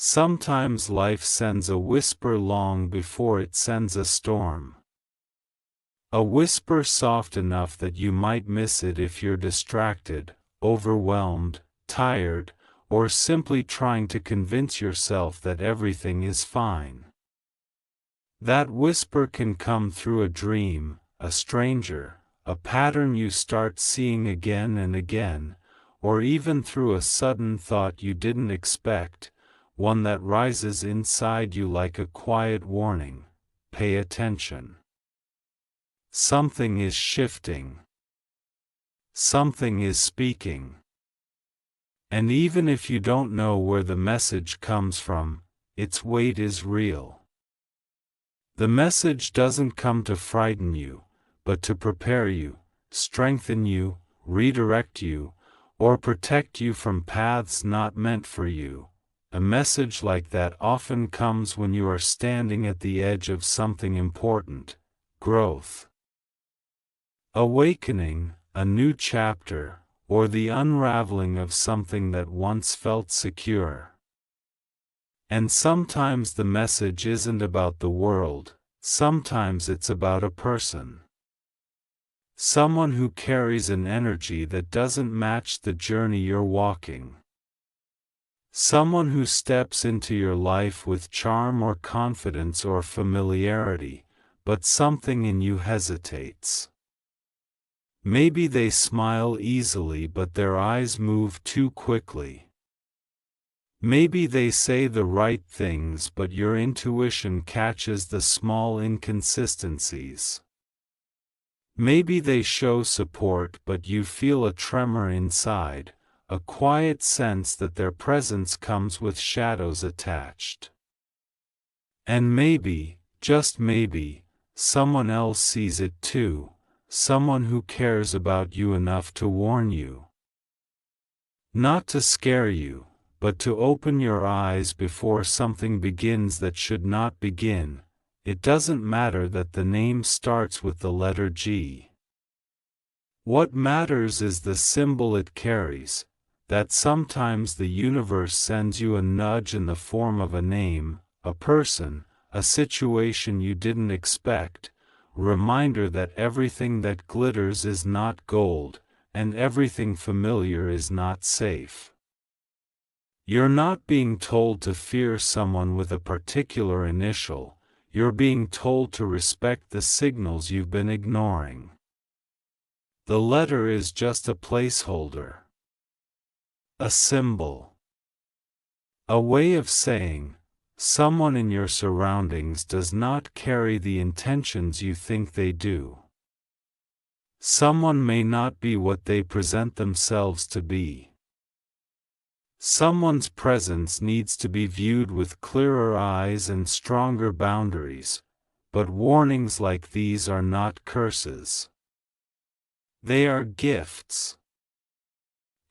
Sometimes life sends a whisper long before it sends a storm. A whisper soft enough that you might miss it if you're distracted, overwhelmed, tired, or simply trying to convince yourself that everything is fine. That whisper can come through a dream, a stranger, a pattern you start seeing again and again, or even through a sudden thought you didn't expect, one that rises inside you like a quiet warning. Pay attention. Something is shifting. Something is speaking. And even if you don't know where the message comes from, its weight is real. The message doesn't come to frighten you, but to prepare you, strengthen you, redirect you, or protect you from paths not meant for you. A message like that often comes when you are standing at the edge of something important: growth, awakening, a new chapter, or the unraveling of something that once felt secure. And sometimes the message isn't about the world, sometimes it's about a person. Someone who carries an energy that doesn't match the journey you're walking. Someone who steps into your life with charm or confidence or familiarity, but something in you hesitates. Maybe they smile easily but their eyes move too quickly. Maybe they say the right things but your intuition catches the small inconsistencies. Maybe they show support but you feel a tremor inside, a quiet sense that their presence comes with shadows attached. And maybe, just maybe, someone else sees it too. Someone who cares about you enough to warn you. Not to scare you, but to open your eyes before something begins that should not begin. It doesn't matter that the name starts with the letter G. What matters is the symbol it carries, that sometimes the universe sends you a nudge in the form of a name, a person, a situation you didn't expect. Reminder that everything that glitters is not gold, and everything familiar is not safe. You're not being told to fear someone with a particular initial, you're being told to respect the signals you've been ignoring. The letter is just a placeholder. A symbol. A way of saying, someone in your surroundings does not carry the intentions you think they do. Someone may not be what they present themselves to be. Someone's presence needs to be viewed with clearer eyes and stronger boundaries, but warnings like these are not curses. They are gifts.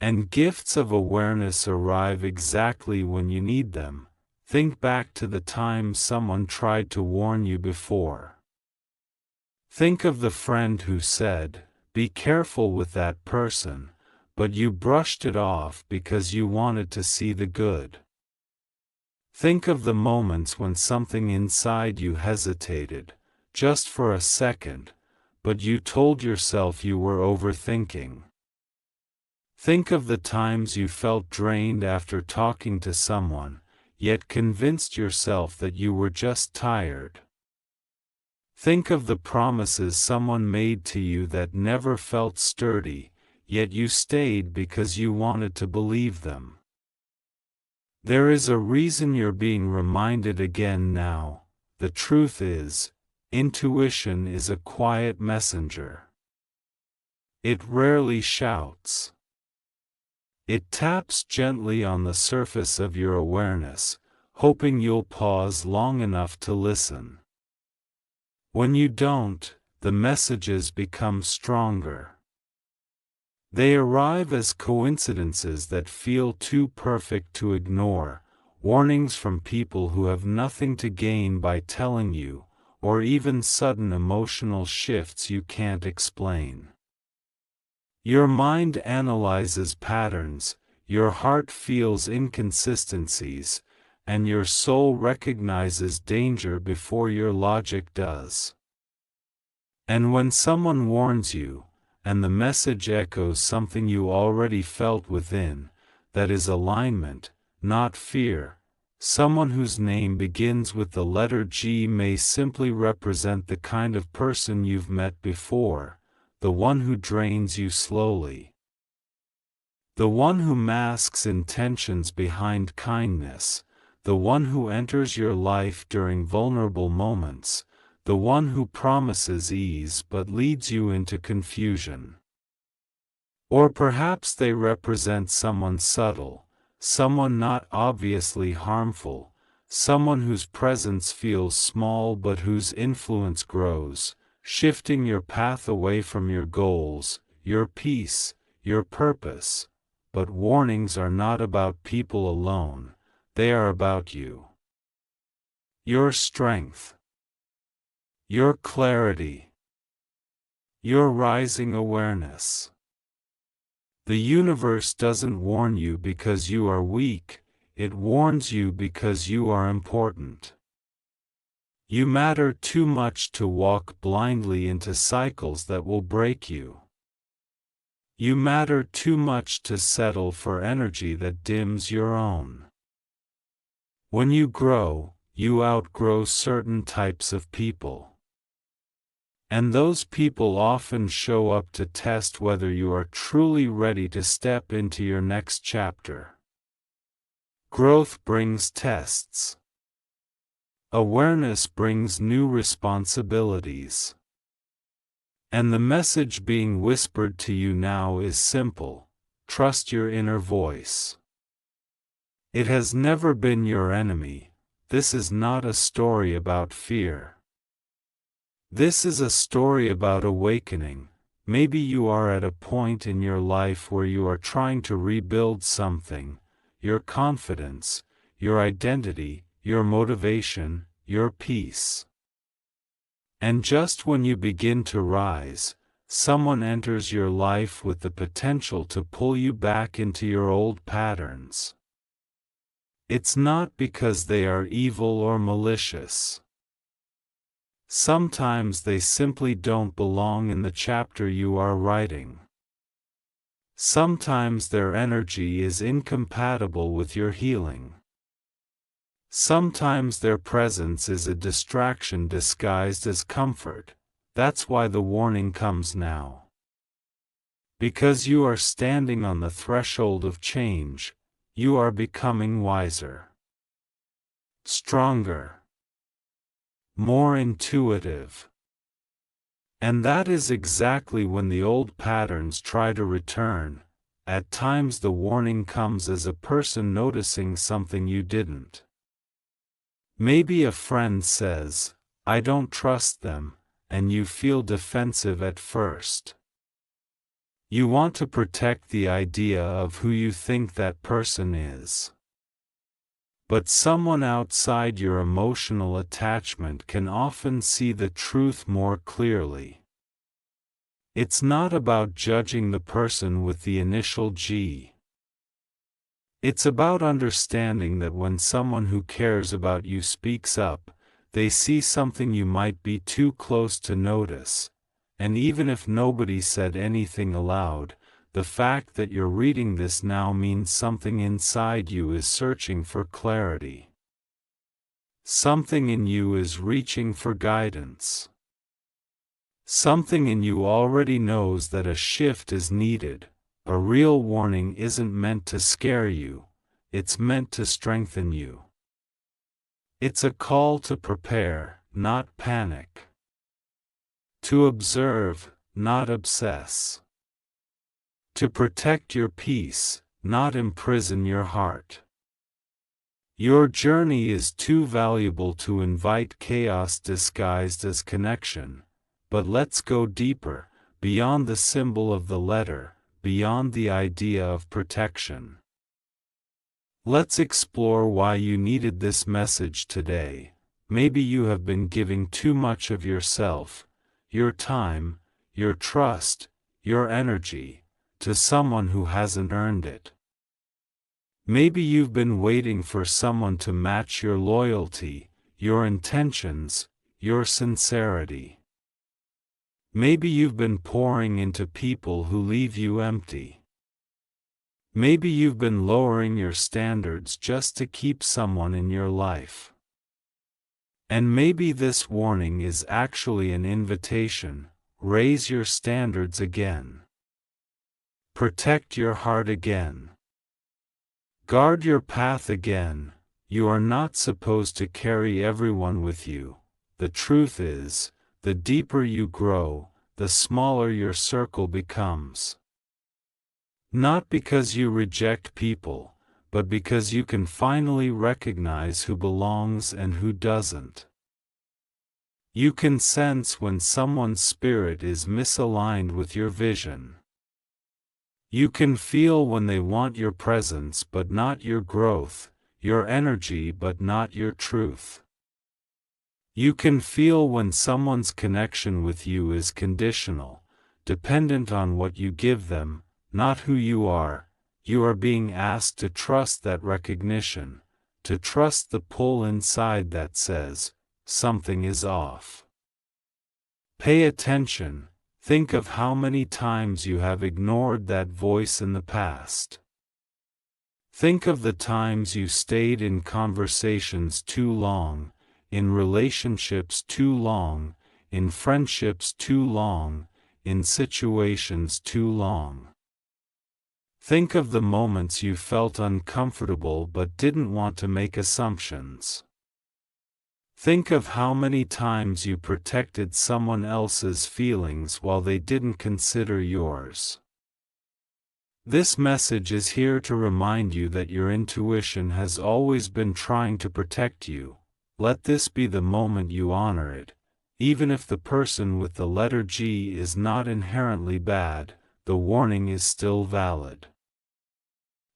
And gifts of awareness arrive exactly when you need them. Think back to the time someone tried to warn you before. Think of the friend who said, "Be careful with that person," but you brushed it off because you wanted to see the good. Think of the moments when something inside you hesitated, just for a second, but you told yourself you were overthinking. Think of the times you felt drained after talking to someone, yet convinced yourself that you were just tired. Think of the promises someone made to you that never felt sturdy, yet you stayed because you wanted to believe them. There is a reason you're being reminded again now. The truth is, intuition is a quiet messenger. It rarely shouts. It taps gently on the surface of your awareness, hoping you'll pause long enough to listen. When you don't, the messages become stronger. They arrive as coincidences that feel too perfect to ignore, warnings from people who have nothing to gain by telling you, or even sudden emotional shifts you can't explain. Your mind analyzes patterns, your heart feels inconsistencies, and your soul recognizes danger before your logic does. And when someone warns you, and the message echoes something you already felt within, that is alignment, not fear. Someone whose name begins with the letter G may simply represent the kind of person you've met before, the one who drains you slowly. The one who masks intentions behind kindness, the one who enters your life during vulnerable moments, the one who promises ease but leads you into confusion. Or perhaps they represent someone subtle, someone not obviously harmful, someone whose presence feels small but whose influence grows, shifting your path away from your goals, your peace, your purpose. But warnings are not about people alone, they are about you. Your strength, your clarity, your rising awareness. The universe doesn't warn you because you are weak, it warns you because you are important. You matter too much to walk blindly into cycles that will break you. You matter too much to settle for energy that dims your own. When you grow, you outgrow certain types of people. And those people often show up to test whether you are truly ready to step into your next chapter. Growth brings tests. Awareness brings new responsibilities. And the message being whispered to you now is simple: trust your inner voice. It has never been your enemy. This is not a story about fear. This is a story about awakening. Maybe you are at a point in your life where you are trying to rebuild something: your confidence, your identity, your motivation, your peace. And just when you begin to rise, someone enters your life with the potential to pull you back into your old patterns. It's not because they are evil or malicious. Sometimes they simply don't belong in the chapter you are writing. Sometimes their energy is incompatible with your healing. Sometimes their presence is a distraction disguised as comfort. That's why the warning comes now. Because you are standing on the threshold of change, you are becoming wiser, stronger, more intuitive. And that is exactly when the old patterns try to return. At times the warning comes as a person noticing something you didn't. Maybe a friend says, "I don't trust them," and you feel defensive at first. You want to protect the idea of who you think that person is. But someone outside your emotional attachment can often see the truth more clearly. It's not about judging the person with the initial G. It's about understanding that when someone who cares about you speaks up, they see something you might be too close to notice. And even if nobody said anything aloud, the fact that you're reading this now means something inside you is searching for clarity. Something in you is reaching for guidance. Something in you already knows that a shift is needed. A real warning isn't meant to scare you, it's meant to strengthen you. It's a call to prepare, not panic. To observe, not obsess. To protect your peace, not imprison your heart. Your journey is too valuable to invite chaos disguised as connection. But let's go deeper, beyond the symbol of the letter, beyond the idea of protection. Let's explore why you needed this message today. Maybe you have been giving too much of yourself, your time, your trust, your energy, to someone who hasn't earned it. Maybe you've been waiting for someone to match your loyalty, your intentions, your sincerity. Maybe you've been pouring into people who leave you empty. Maybe you've been lowering your standards just to keep someone in your life. And maybe this warning is actually an invitation: raise your standards again. Protect your heart again. Guard your path again. You are not supposed to carry everyone with you. The truth is, the deeper you grow, the smaller your circle becomes. Not because you reject people, but because you can finally recognize who belongs and who doesn't. You can sense when someone's spirit is misaligned with your vision. You can feel when they want your presence but not your growth, your energy but not your truth. You can feel when someone's connection with you is conditional, dependent on what you give them, not who you are. You are being asked to trust that recognition, to trust the pull inside that says, something is off. Pay attention. Think of how many times you have ignored that voice in the past. Think of the times you stayed in conversations too long, in relationships too long, in friendships too long, in situations too long. Think of the moments you felt uncomfortable but didn't want to make assumptions. Think of how many times you protected someone else's feelings while they didn't consider yours. This message is here to remind you that your intuition has always been trying to protect you. Let this be the moment you honor it. Even if the person with the letter G is not inherently bad, the warning is still valid.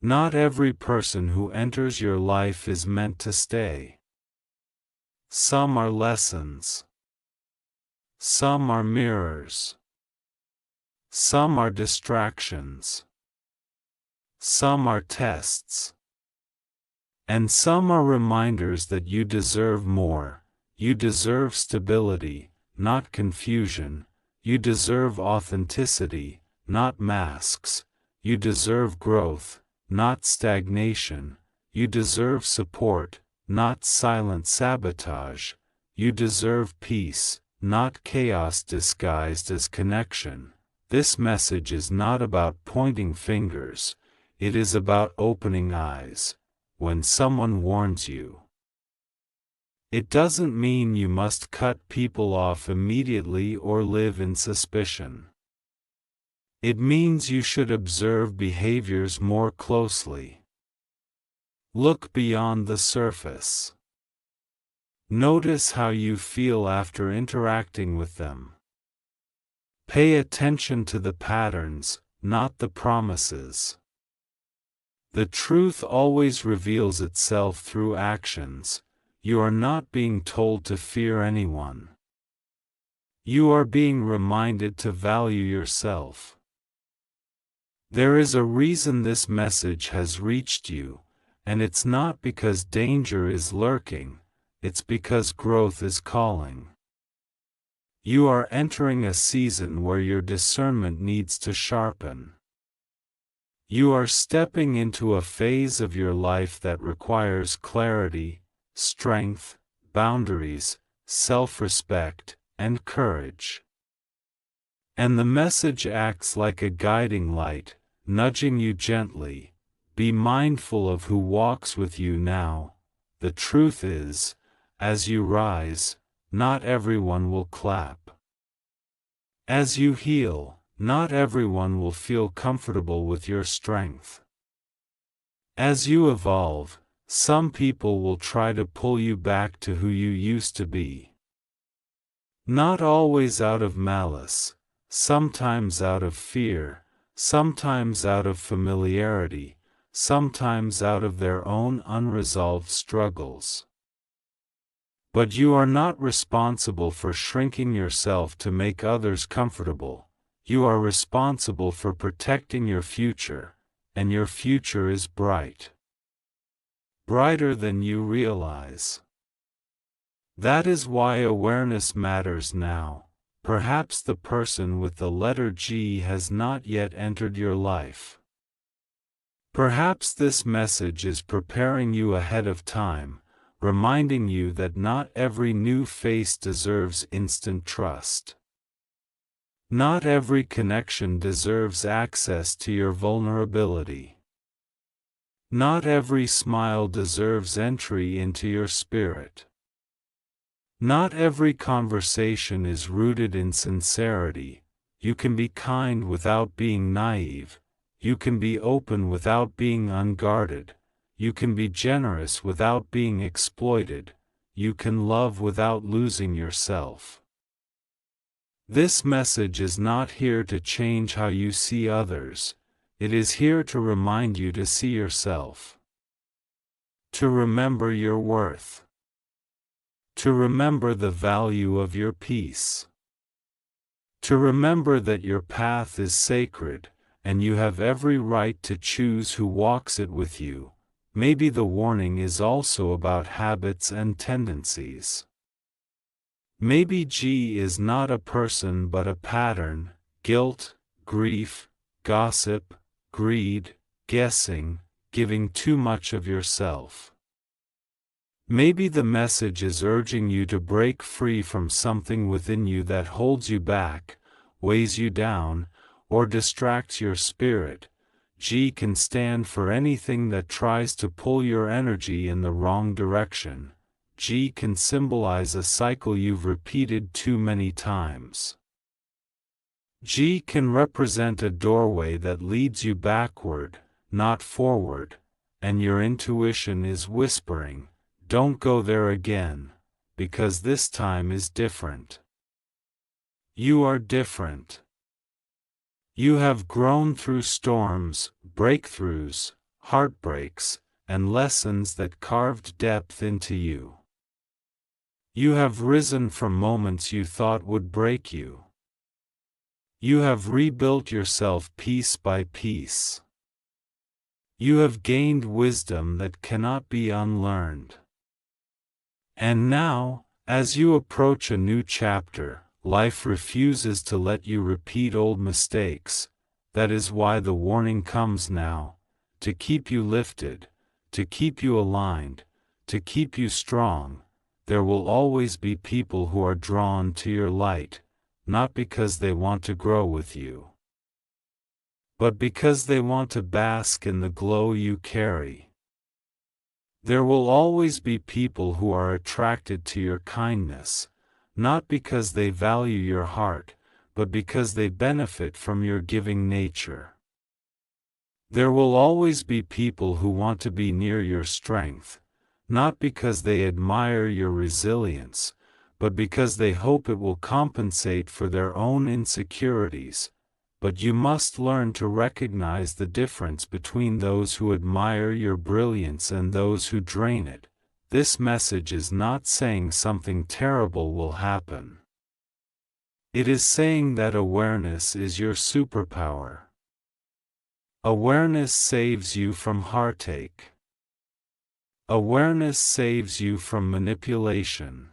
Not every person who enters your life is meant to stay. Some are lessons. Some are mirrors. Some are distractions. Some are tests. And some are reminders that you deserve more. You deserve stability, not confusion. You deserve authenticity, not masks. You deserve growth, not stagnation. You deserve support, not silent sabotage. You deserve peace, not chaos disguised as connection. This message is not about pointing fingers, it is about opening eyes. When someone warns you, it doesn't mean you must cut people off immediately or live in suspicion. It means you should observe behaviors more closely. Look beyond the surface. Notice how you feel after interacting with them. Pay attention to the patterns, not the promises. The truth always reveals itself through actions. You are not being told to fear anyone. You are being reminded to value yourself. There is a reason this message has reached you. And it's not because danger is lurking, it's because growth is calling. You are entering a season where your discernment needs to sharpen. You are stepping into a phase of your life that requires clarity, strength, boundaries, self-respect, and courage. And the message acts like a guiding light, nudging you gently. Be mindful of who walks with you now. The truth is, as you rise, not everyone will clap. As you heal, not everyone will feel comfortable with your strength. As you evolve, some people will try to pull you back to who you used to be. Not always out of malice, sometimes out of fear, sometimes out of familiarity, sometimes out of their own unresolved struggles. But you are not responsible for shrinking yourself to make others comfortable. You are responsible for protecting your future, and your future is bright. brighter than you realize. That is why awareness matters now. Perhaps the person with the letter G has not yet entered your life. Perhaps this message is preparing you ahead of time, reminding you that not every new face deserves instant trust. Not every connection deserves access to your vulnerability. Not every smile deserves entry into your spirit. Not every conversation is rooted in sincerity. You can be kind without being naive. You can be open without being unguarded. You can be generous without being exploited. You can love without losing yourself. This message is not here to change how you see others. It is here to remind you to see yourself. To remember your worth. To remember the value of your peace. To remember that your path is sacred, and you have every right to choose who walks it with you. Maybe the warning is also about habits and tendencies. Maybe G is not a person but a pattern: guilt, grief, gossip, greed, guessing, giving too much of yourself. Maybe the message is urging you to break free from something within you that holds you back, weighs you down, or distracts your spirit. G can stand for anything that tries to pull your energy in the wrong direction. G can symbolize a cycle you've repeated too many times. G can represent a doorway that leads you backward, not forward, and your intuition is whispering, "Don't go there again, because this time is different." You are different. You have grown through storms, breakthroughs, heartbreaks, and lessons that carved depth into you. You have risen from moments you thought would break you. You have rebuilt yourself piece by piece. You have gained wisdom that cannot be unlearned. And now, as you approach a new chapter, life refuses to let you repeat old mistakes. That is why the warning comes now, to keep you lifted, to keep you aligned, to keep you strong. There will always be people who are drawn to your light, not because they want to grow with you, but because they want to bask in the glow you carry. There will always be people who are attracted to your kindness, not because they value your heart, but because they benefit from your giving nature. There will always be people who want to be near your strength, not because they admire your resilience, but because they hope it will compensate for their own insecurities. But you must learn to recognize the difference between those who admire your brilliance and those who drain it. This message is not saying something terrible will happen. It is saying that awareness is your superpower. Awareness saves you from heartache. Awareness saves you from manipulation.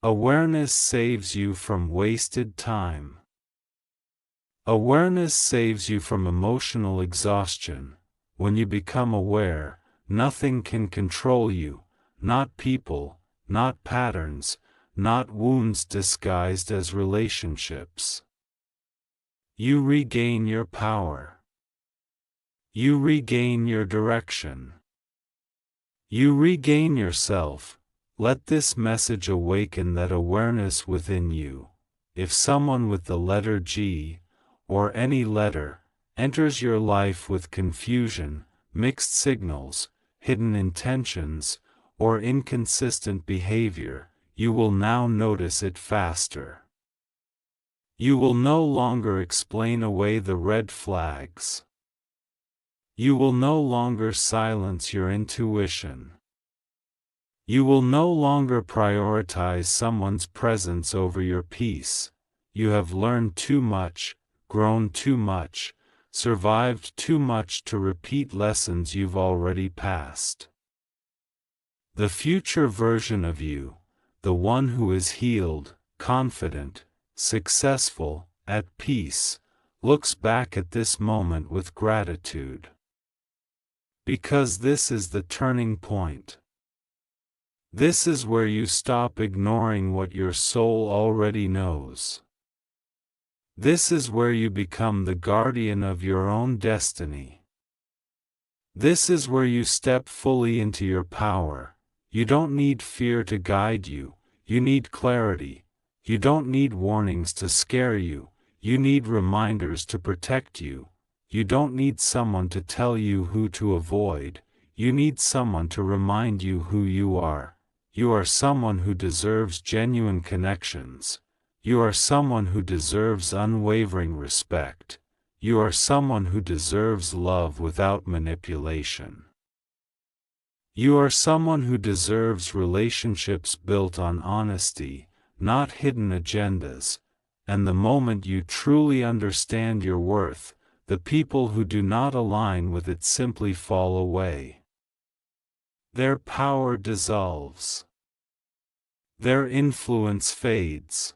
Awareness saves you from wasted time. Awareness saves you from emotional exhaustion. When you become aware, nothing can control you, not people, not patterns, not wounds disguised as relationships. You regain your power. You regain your direction. You regain yourself. Let this message awaken that awareness within you. If someone with the letter G, or any letter, enters your life with confusion, mixed signals, hidden intentions, or inconsistent behavior, you will now notice it faster. You will no longer explain away the red flags. You will no longer silence your intuition. You will no longer prioritize someone's presence over your peace. You have learned too much, grown too much, survived too much to repeat lessons you've already passed. The future version of you, the one who is healed, confident, successful, at peace, looks back at this moment with gratitude. Because this is the turning point. This is where you stop ignoring what your soul already knows. This is where you become the guardian of your own destiny. This is where you step fully into your power. You don't need fear to guide you, you need clarity. You don't need warnings to scare you, you need reminders to protect you. You don't need someone to tell you who to avoid, you need someone to remind you who you are. You are someone who deserves genuine connections. You are someone who deserves unwavering respect. You are someone who deserves love without manipulation. You are someone who deserves relationships built on honesty, not hidden agendas, and the moment you truly understand your worth, the people who do not align with it simply fall away. Their power dissolves. Their influence fades.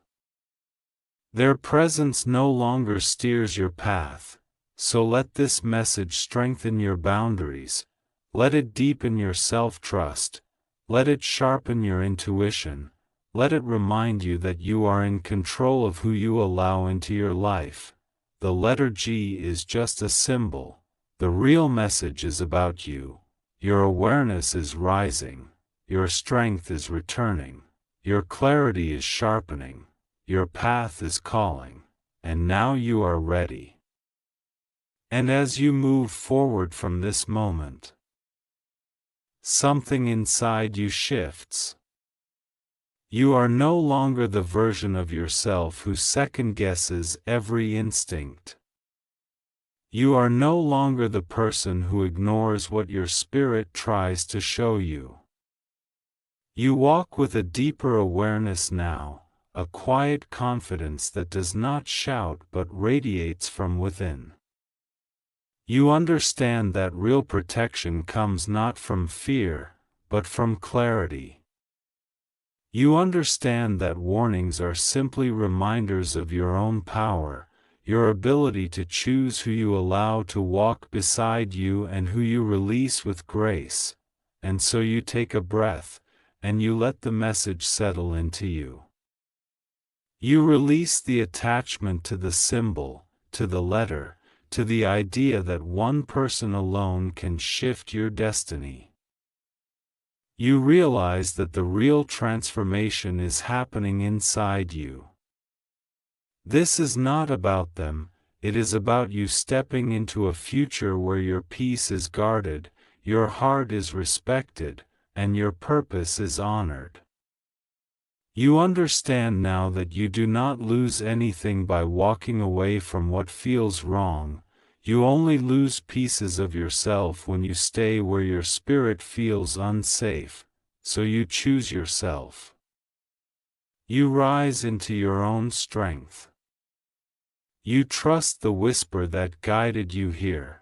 Their presence no longer steers your path, so let this message strengthen your boundaries, let it deepen your self-trust, let it sharpen your intuition, let it remind you that you are in control of who you allow into your life. The letter G is just a symbol, the real message is about you. Your awareness is rising, your strength is returning, your clarity is sharpening. Your path is calling, and now you are ready. And as you move forward from this moment, something inside you shifts. You are no longer the version of yourself who second-guesses every instinct. You are no longer the person who ignores what your spirit tries to show you. You walk with a deeper awareness now, a quiet confidence that does not shout but radiates from within. You understand that real protection comes not from fear, but from clarity. You understand that warnings are simply reminders of your own power, your ability to choose who you allow to walk beside you and who you release with grace, and so you take a breath, and you let the message settle into you. You release the attachment to the symbol, to the letter, to the idea that one person alone can shift your destiny. You realize that the real transformation is happening inside you. This is not about them, it is about you stepping into a future where your peace is guarded, your heart is respected, and your purpose is honored. You understand now that you do not lose anything by walking away from what feels wrong, you only lose pieces of yourself when you stay where your spirit feels unsafe, so you choose yourself. You rise into your own strength. You trust the whisper that guided you here.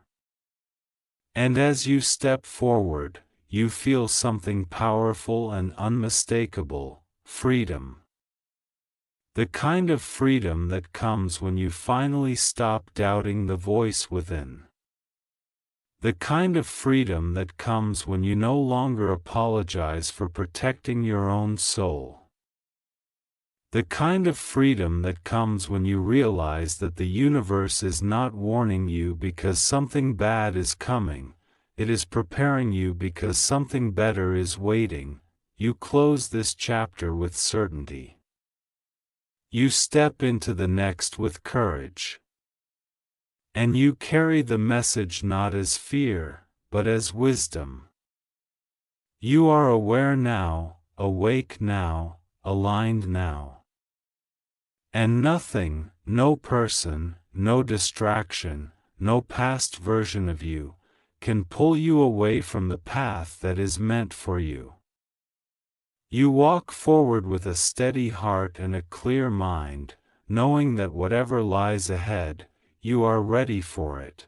And as you step forward, you feel something powerful and unmistakable. Freedom. The kind of freedom that comes when you finally stop doubting the voice within. The kind of freedom that comes when you no longer apologize for protecting your own soul. The kind of freedom that comes when you realize that the universe is not warning you because something bad is coming, it is preparing you because something better is waiting. You close this chapter with certainty. You step into the next with courage. And you carry the message not as fear, but as wisdom. You are aware now, awake now, aligned now. And nothing, no person, no distraction, no past version of you, can pull you away from the path that is meant for you. You walk forward with a steady heart and a clear mind, knowing that whatever lies ahead, you are ready for it.